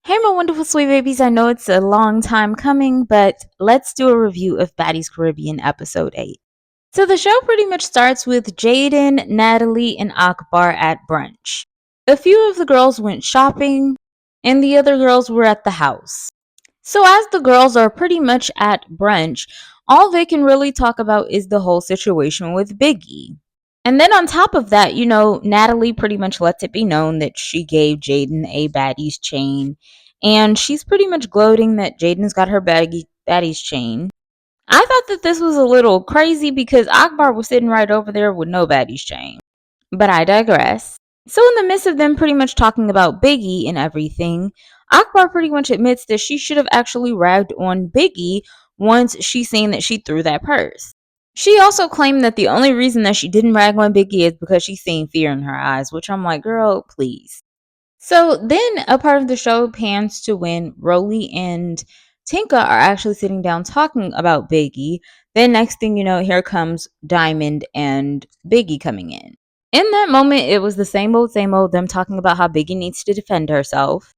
Hey, my wonderful sweet babies. I know it's a long time coming, but let's do a review of Baddies Caribbean episode 8. So, the show pretty much starts with Jaden, Natalie, and Akbar at brunch. A few of the girls went shopping, and the other girls were at the house. So, as the girls are pretty much at brunch, all they can really talk about is the whole situation with Biggie. And then on top of that, Natalie pretty much lets it be known that she gave Jaden a Baddies chain. And she's pretty much gloating that Jaden's got her Baddies chain. I thought that this was a little crazy because Akbar was sitting right over there with no Baddies chain. But I digress. So, in the midst of them pretty much talking about Biggie and everything, Akbar pretty much admits that she should have actually ragged on Biggie once she seen that she threw that purse. She also claimed that the only reason that she didn't rag on Biggie is because she seen fear in her eyes, which I'm like, girl, please. So then a part of the show pans to when Rolly and Tinka are actually sitting down talking about Biggie. Then next thing you know, here comes Diamond and Biggie coming in. In that moment, it was the same old, them talking about how Biggie needs to defend herself.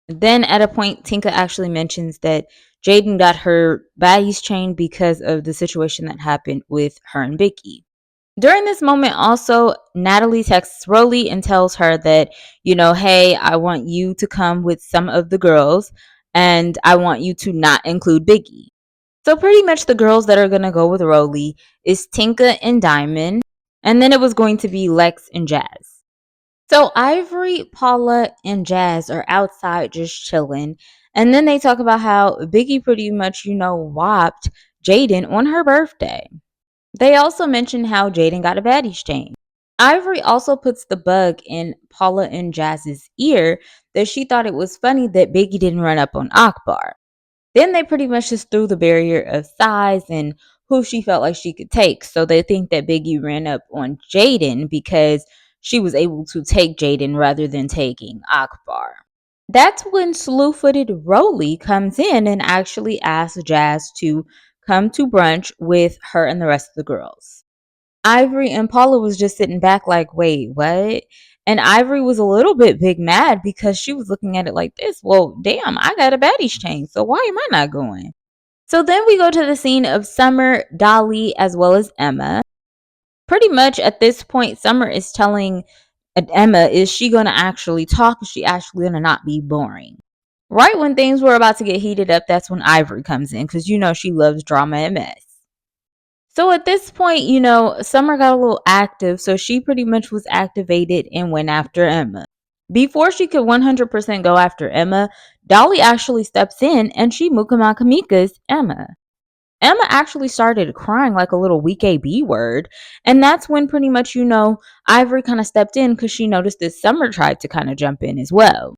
Then at a point, Tinka actually mentions that Jaden got her baddies chained because of the situation that happened with her and Biggie. During this moment, also, Natalie texts Rolly and tells her that, hey, I want you to come with some of the girls and I want you to not include Biggie. So, pretty much the girls that are going to go with Rolly is Tinka and Diamond, and then it was going to be Lex and Jazz. So, Ivory, Paula, and Jazz are outside just chilling, and then they talk about how Biggie pretty much, whopped Jaden on her birthday. They also mention how Jaden got a baddies chain. Ivory also puts the bug in Paula and Jazz's ear that she thought it was funny that Biggie didn't run up on Akbar. Then they pretty much just threw the barrier of size and who she felt like she could take. So they think that Biggie ran up on Jaden because she was able to take Jaden rather than taking Akbar. That's when slew-footed Rolly comes in and actually asks Jazz to come to brunch with her and the rest of the girls. Ivory and Paula was just sitting back like, wait, what? And Ivory was a little bit big mad because she was looking at it like this. Well, damn, I got a baddies chain, so why am I not going? So then we go to the scene of Summer, Dolly, as well as Emma. Pretty much at this point, Summer is telling Emma, is she going to actually talk? Is she actually going to not be boring? Right when things were about to get heated up, that's when Ivory comes in because she loves drama and mess. So at this point, Summer got a little active, so she pretty much was activated and went after Emma. Before she could 100% go after Emma, Dolly actually steps in and she Mukamakamika's Emma. Emma actually started crying like a little weak AB word, and that's when pretty much, Ivory kind of stepped in because she noticed that Summer tried to kind of jump in as well.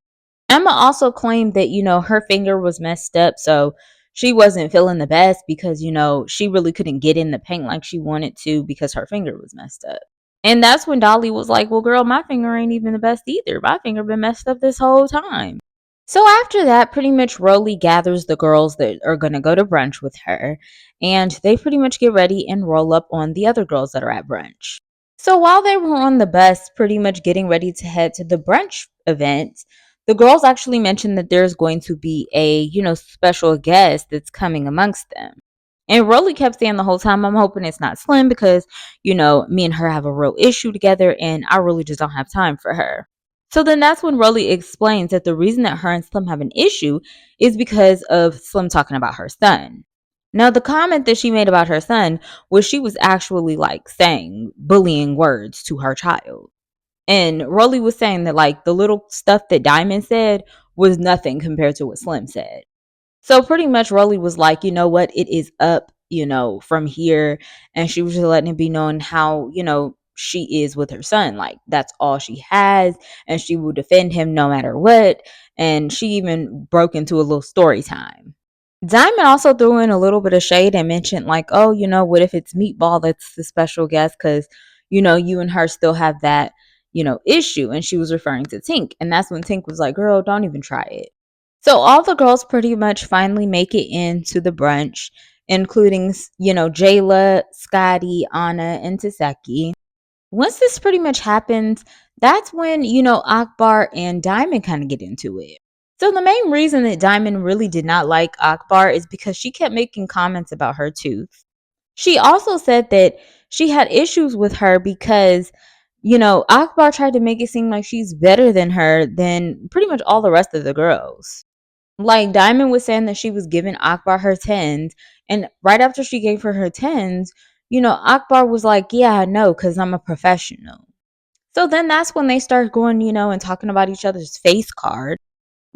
Emma also claimed that, her finger was messed up, so she wasn't feeling the best because, she really couldn't get in the paint like she wanted to because her finger was messed up. And that's when Dolly was like, well, girl, my finger ain't even the best either. My finger been messed up this whole time. So after that, pretty much Rolly gathers the girls that are going to go to brunch with her, and they pretty much get ready and roll up on the other girls that are at brunch. So while they were on the bus, pretty much getting ready to head to the brunch event, the girls actually mentioned that there's going to be a, special guest that's coming amongst them. And Rolly kept saying the whole time, I'm hoping it's not Slim because, me and her have a real issue together and I really just don't have time for her. So then that's when Rolly explains that the reason that her and Slim have an issue is because of Slim talking about her son. Now, the comment that she made about her son was she was actually like saying bullying words to her child. And Rolly was saying that like the little stuff that Diamond said was nothing compared to what Slim said. So pretty much Rolly was like, you know what, it is up, from here. And she was just letting it be known how, she is with her son. Like that's all she has. And she will defend him no matter what. And she even broke into a little story time. Diamond also threw in a little bit of shade and mentioned like, oh, what if it's Meatball that's the special guest? Because, you and her still have that, issue. And she was referring to Tink. And that's when Tink was like, girl, don't even try it. So all the girls pretty much finally make it into the brunch, including, Jayla, Scotty, Anna, and Taseki. Once this pretty much happens, that's when, Akbar and Diamond kind of get into it. So the main reason that Diamond really did not like Akbar is because she kept making comments about her tooth. She also said that she had issues with her because, Akbar tried to make it seem like she's better than her than pretty much all the rest of the girls. Like Diamond was saying that she was giving Akbar her tens, and right after she gave her her tens, Akbar was like, "Yeah, I know, because I'm a professional." So then that's when they start going, and talking about each other's face card.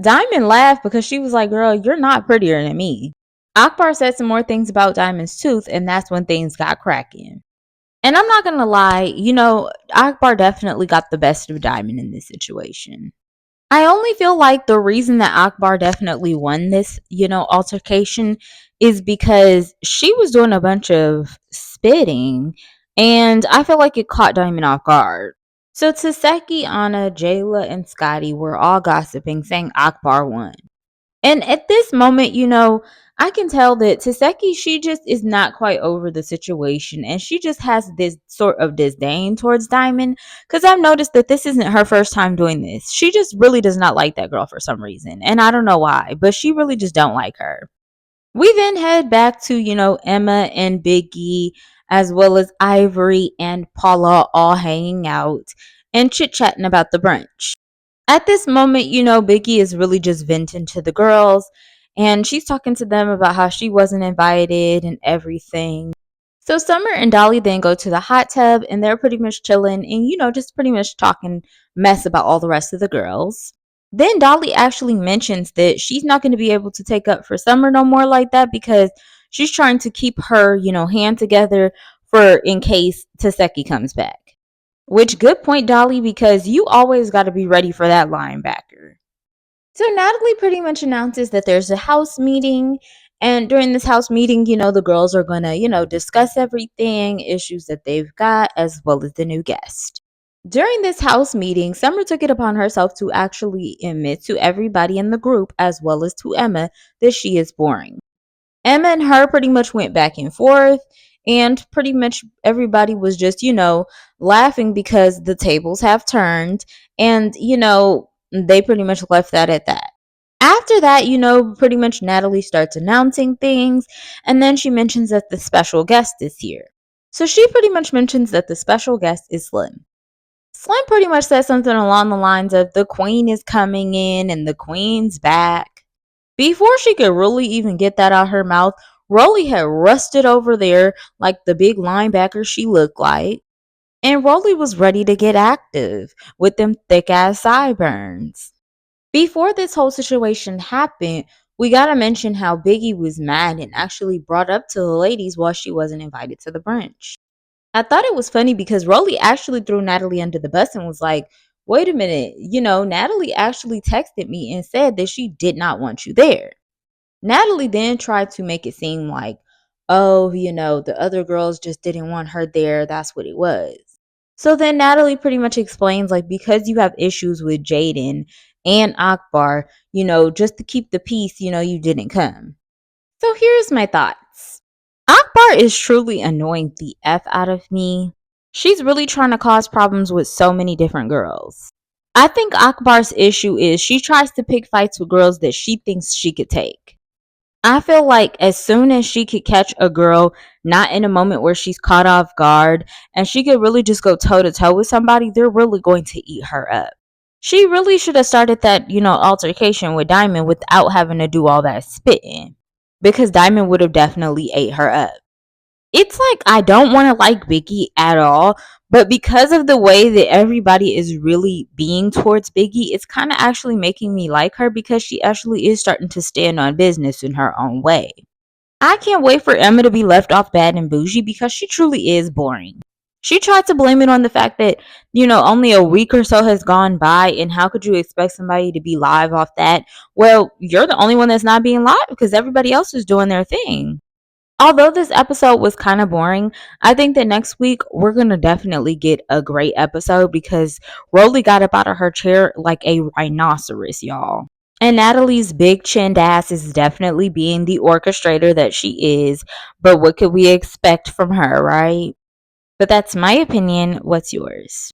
Diamond laughed because she was like, "Girl, you're not prettier than me." Akbar said some more things about Diamond's tooth, and that's when things got cracking. And I'm not gonna lie, Akbar definitely got the best of Diamond in this situation. I only feel like the reason that Akbar definitely won this, altercation is because she was doing a bunch of spitting, and I feel like it caught Diamond off guard. So Taseki, Anna, Jayla, and Scotty were all gossiping, saying Akbar won. And at this moment, I can tell that Taseki, she just is not quite over the situation. And she just has this sort of disdain towards Diamond. Because I've noticed that this isn't her first time doing this. She just really does not like that girl for some reason. And I don't know why, but she really just don't like her. We then head back to, Emma and Biggie, as well as Ivory and Paula all hanging out and chit chatting about the brunch. At this moment, Biggie is really just venting to the girls, and she's talking to them about how she wasn't invited and everything. So Summer and Dolly then go to the hot tub, and they're pretty much chilling and, just pretty much talking mess about all the rest of the girls. Then Dolly actually mentions that she's not going to be able to take up for Summer no more like that because she's trying to keep her, hand together for in case Taseki comes back. Which good point, Dolly, because you always got to be ready for that linebacker. So Natalie pretty much announces that there's a house meeting. And during this house meeting, the girls are going to, discuss everything, issues that they've got, as well as the new guest. During this house meeting, Summer took it upon herself to actually admit to everybody in the group, as well as to Emma, that she is boring. Emma and her pretty much went back and forth, and pretty much everybody was just, laughing because the tables have turned, and, they pretty much left that at that. After that, pretty much Natalie starts announcing things, and then she mentions that the special guest is here. So she pretty much mentions that the special guest is Slim. Slim pretty much says something along the lines of the queen is coming in and the queen's back. Before she could really even get that out her mouth, Rolly had rusted over there like the big linebacker she looked like. And Rolly was ready to get active with them thick ass sideburns. Before this whole situation happened, we gotta mention how Biggie was mad and actually brought up to the ladies why she wasn't invited to the brunch. I thought it was funny because Rolly actually threw Natalie under the bus and was like, "Wait a minute, Natalie actually texted me and said that she did not want you there." Natalie then tried to make it seem like, "Oh, the other girls just didn't want her there. That's what it was." So then Natalie pretty much explains, like, because you have issues with Jaden and Akbar, just to keep the peace, you didn't come. So here's my thoughts. Akbar is truly annoying the F out of me. She's really trying to cause problems with so many different girls. I think Akbar's issue is she tries to pick fights with girls that she thinks she could take. I feel like as soon as she could catch a girl not in a moment where she's caught off guard and she could really just go toe to toe with somebody, they're really going to eat her up. She really should have started that, altercation with Diamond without having to do all that spitting because Diamond would have definitely ate her up. It's like I don't want to like Biggie at all, but because of the way that everybody is really being towards Biggie, it's kind of actually making me like her because she actually is starting to stand on business in her own way. I can't wait for Emma to be left off bad and bougie because she truly is boring. She tried to blame it on the fact that, only a week or so has gone by, and how could you expect somebody to be live off that? Well, you're the only one that's not being live because everybody else is doing their thing. Although this episode was kind of boring, I think that next week we're going to definitely get a great episode because Rolly got up out of her chair like a rhinoceros, y'all. And Natalie's big chinned ass is definitely being the orchestrator that she is. But what could we expect from her, right? But that's my opinion. What's yours?